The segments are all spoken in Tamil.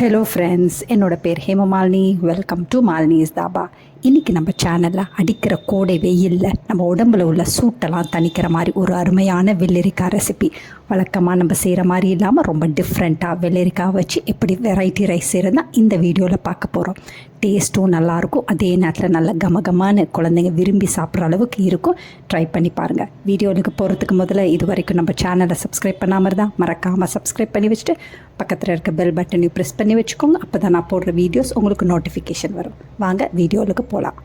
ஹலோ ஃப்ரெண்ட்ஸ், என்னோடய பேர் ஹேமமாலினி. Welcome to Malini's dhaba. இன்றைக்கி நம்ம சேனலில் அடிக்கிற கோடை வெயிலில் நம்ம உடம்புல உள்ள சூட்டெல்லாம் தணிக்கிற மாதிரி ஒரு அருமையான வெள்ளரிக்காய் ரெசிபி. வழக்கமாக நம்ம செய்கிற மாதிரி இல்லாமல் ரொம்ப டிஃப்ரெண்ட்டாக வெள்ளரிக்காய் வச்சு எப்படி வெரைட்டி ரைஸ் செய்கிறதுனா இந்த வீடியோவில் பார்க்க போகிறோம். டேஸ்ட்டும் நல்லாயிருக்கும், அதே நேரத்தில் நல்ல கமகமான குழந்தைங்க விரும்பி சாப்பிட்ற அளவுக்கு இருக்கும். ட்ரை பண்ணி பாருங்கள். வீடியோவுக்கு போகிறதுக்கு முதல்ல இது வரைக்கும் நம்ம சேனலை சப்ஸ்கிரைப் பண்ணாமல் இருந்தால் மறக்காமல் சப்ஸ்கிரைப் பண்ணி வச்சுட்டு பக்கத்தில் இருக்க பெல் பட்டனையும் ப்ரெஸ் பண்ணி வச்சுக்கோங்க. அப்போ தான் நான் போடுற வீடியோஸ் உங்களுக்கு நோட்டிஃபிகேஷன் வரும். வாங்க வீடியோவுக்கு போகலாம்.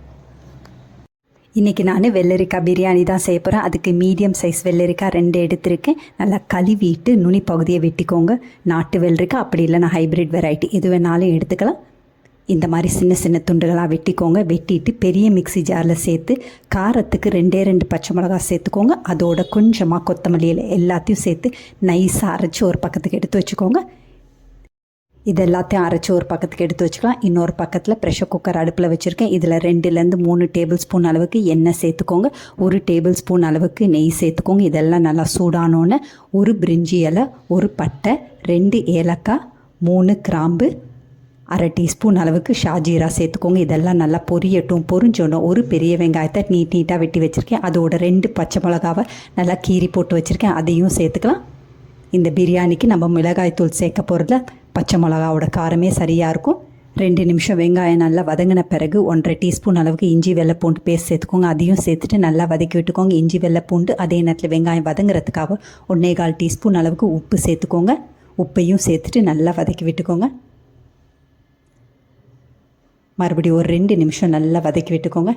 இன்றைக்கி நான் வெள்ளரிக்காய் பிரியாணி தான் செய்ய போகிறேன். அதுக்கு மீடியம் சைஸ் வெள்ளரிக்காய் 2 எடுத்திருக்கேன். நல்லா கழுவிட்டு நுனி பகுதியை வெட்டிக்கோங்க. நாட்டு வெள்ளரிக்காய் அப்படி இல்லைனா ஹைப்ரிட் வெரைட்டி எது வேணாலும் எடுத்துக்கலாம். இந்த மாதிரி சின்ன சின்ன துண்டுகளாக வெட்டிக்கோங்க. வெட்டிட்டு பெரிய மிக்ஸி ஜாரில் சேர்த்து காரத்துக்கு 2 பச்சை மிளகாய் சேர்த்துக்கோங்க. அதோட கொஞ்சமாக கொத்தமல்லியில் எல்லாத்தையும் சேர்த்து நைஸாக அரைச்சி ஒரு பக்கத்துக்கு எடுத்து வச்சுக்கோங்க. இது எல்லாத்தையும் அரைச்சி ஒரு பக்கத்துக்கு எடுத்து வச்சுக்கலாம். இன்னொரு பக்கத்தில் ப்ரெஷர் குக்கர் அடுப்பில் வச்சுருக்கேன். இதில் 2லேருந்து 3 டேபிள் ஸ்பூன் அளவுக்கு எண்ணெய் சேர்த்துக்கோங்க. 1 டேபிள் ஸ்பூன் அளவுக்கு நெய் சேர்த்துக்கோங்க. இதெல்லாம் நல்லா சூடானோன்னு 1 பிரிஞ்சி இலை, 1 பட்டை, 2 ஏலக்காய், 3 கிராம்பு, 1/2 டீஸ்பூன் அளவுக்கு ஷாஜீரா சேர்த்துக்கோங்க. இதெல்லாம் நல்லா பொரியட்டும். பொரிஞ்சோன்னு 1 பெரிய வெங்காயத்தை நீட்டாக வெட்டி வச்சுருக்கேன். அதோட 2 பச்சை மிளகாவை நல்லா கீறி போட்டு வச்சுருக்கேன். அதையும் சேர்த்துக்கலாம். இந்த பிரியாணிக்கு நம்ம மிளகாய் தூள் சேர்க்க போகிறதுல பச்சை மிளகாவோட காரமே சரியாக இருக்கும். 2 நிமிஷம் வெங்காயம் நல்லா வதங்கின பிறகு 1/2 டீஸ்பூன் அளவுக்கு இஞ்சி வெள்ளை பூண்டு பேஸ்ட் சேர்த்துக்கோங்க. அதையும் சேர்த்துட்டு நல்லா வதக்கி விட்டுக்கோங்க. இஞ்சி வெள்ளை பூண்டு அதே நேரத்தில் வெங்காயம் வதங்குறதுக்காக 1/4 டீஸ்பூன் அளவுக்கு உப்பு சேர்த்துக்கோங்க. உப்பையும் சேர்த்துட்டு நல்லா வதக்கி விட்டுக்கோங்க. மறுபடியும் ஒரு 2 நிமிஷம் நல்லா வதக்கி விட்டுக்கோங்க.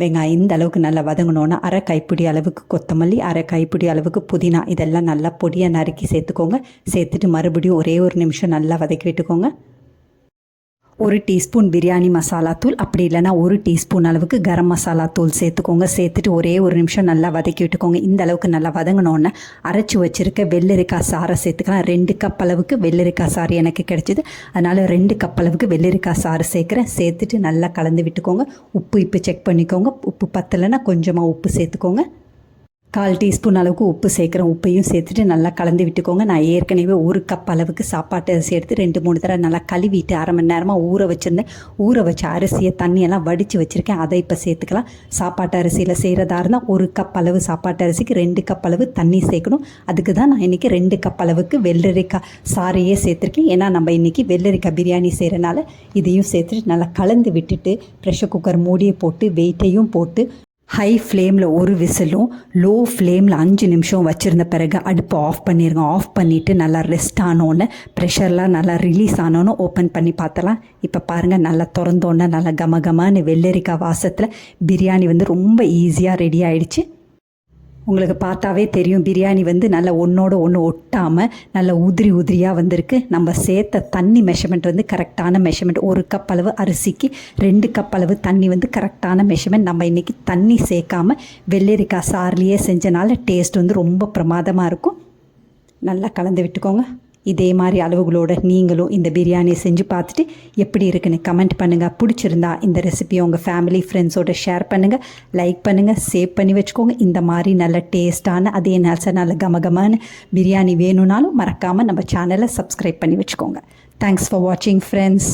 வெங்காயம் இந்த அளவுக்கு நல்லா வதங்கினோன்னா 1/2 கைப்பிடி அளவுக்கு கொத்தமல்லி, 1/2 கைப்பிடி அளவுக்கு புதினா இதெல்லாம் நல்லா பொடியாக நறுக்கி சேர்த்துக்கோங்க. சேர்த்துட்டு மறுபடியும் ஒரே ஒரு நிமிஷம் நல்லா வதக்கி விட்டுக்கோங்க. 1 டீஸ்பூன் பிரியாணி மசாலா தூள் அப்படி இல்லைனா 1 டீஸ்பூன் அளவுக்கு கரம் மசாலா தூள் சேர்த்துக்கோங்க. சேர்த்துட்டு ஒரே ஒரு நிமிஷம் நல்லா வதக்கி விட்டுக்கோங்க. இந்த அளவுக்கு நல்லா வதங்கினோன்னே அரைச்சி வச்சுருக்க வெள்ளரிக்காய் சாறை சேர்த்துக்கலாம். 2 கப் அளவுக்கு வெள்ளரிக்காய் சாறு எனக்கு கிடைச்சிது. அதனால் 2 கப் அளவுக்கு வெள்ளரிக்காய் சாறு சேர்க்குறேன். சேர்த்துட்டு நல்லா கலந்து விட்டுக்கோங்க. உப்பு இப்போ செக் பண்ணிக்கோங்க. உப்பு பத்தலைன்னா கொஞ்சமாக உப்பு சேர்த்துக்கோங்க. 1/4 டீஸ்பூன் அளவுக்கு உப்பு சேர்க்குறேன். உப்பையும் சேர்த்துட்டு நல்லா கலந்து விட்டுக்கோங்க. நான் ஏற்கனவே 1 கப் அளவுக்கு சாப்பாட்டு அரிசி எடுத்து 2-3 தடவை நல்லா கழுவிட்டு 1/2 மணி நேரமாக ஊற வச்சுருந்தேன். ஊற வச்ச அரிசியை தண்ணியெல்லாம் வடித்து வச்சுருக்கேன். அதை இப்போ சேர்த்துக்கலாம். சாப்பாட்டு அரிசியில் செய்கிறதா இருந்தால் 1 கப் அளவு சாப்பாட்டு அரிசிக்கு 2 கப் அளவு தண்ணி சேர்க்கணும். அதுக்கு தான் நான் இன்றைக்கி 2 கப் அளவுக்கு வெள்ளரிக்காய் சாறையே சேர்த்துருக்கேன். ஏன்னா நம்ம இன்றைக்கி வெள்ளரிக்காய் பிரியாணி செய்கிறனால இதையும் சேர்த்துட்டு நல்லா கலந்து விட்டுட்டு ப்ரெஷர் குக்கர் மூடியை போட்டு வெயிட்டையும் போட்டு ஹை ஃப்ளேமில் 1 விசிலும் லோ ஃப்ளேமில் 5 நிமிஷம் வச்சுருந்த பிறகு அடுப்பை ஆஃப் பண்ணிடுங்க. ஆஃப் பண்ணிவிட்டு நல்லா ரெஸ்ட் ஆனோன்னு ப்ரெஷர்லாம் நல்லா ரிலீஸ் ஆனோன்னு ஓப்பன் பண்ணி பார்த்தலாம். இப்போ பாருங்கள், நல்லா திறந்தோன்னே நல்லா கமகமான வெள்ளரிக்காய் வாசத்தில் பிரியாணி ரொம்ப ஈஸியாக ரெடி ஆகிடுச்சு. உங்களுக்கு பார்த்தாவே தெரியும் பிரியாணி நல்லா ஒன்றோட ஒன்று ஒட்டாமல் நல்லா உதிரியாக வந்திருக்கு. நம்ம சேர்த்த தண்ணி மெஷர்மெண்ட் கரெக்டான மெஷர்மெண்ட். 1 கப் அளவு அரிசிக்கு 2 கப் அளவு தண்ணி கரெக்டான மெஷர்மெண்ட். நம்ம இன்றைக்கி தண்ணி சேர்க்காமல் வெள்ளரிக்காய் சார்லேயே செஞ்சனால டேஸ்ட் ரொம்ப பிரமாதமாக இருக்கும். நல்லா கலந்து விட்டுக்கோங்க. இதே மாதிரி அளவுகளோடு நீங்களும் இந்த பிரியாணியை செஞ்சு பார்த்துட்டு எப்படி இருக்குன்னு கமெண்ட் பண்ணுங்கள். பிடிச்சிருந்தா இந்த ரெசிபியை உங்கள் ஃபேமிலி ஃப்ரெண்ட்ஸோடு ஷேர் பண்ணுங்கள், லைக் பண்ணுங்கள், சேவ் பண்ணி வச்சுக்கோங்க. இந்த மாதிரி நல்ல டேஸ்ட்டான அதே நேரத்தில் நல்ல கமகமான பிரியாணி வேணும்னாலும் மறக்காமல் நம்ம சேனலை சப்ஸ்கிரைப் பண்ணி வச்சுக்கோங்க. தேங்க்ஸ் ஃபார் வாட்சிங் ஃப்ரெண்ட்ஸ்.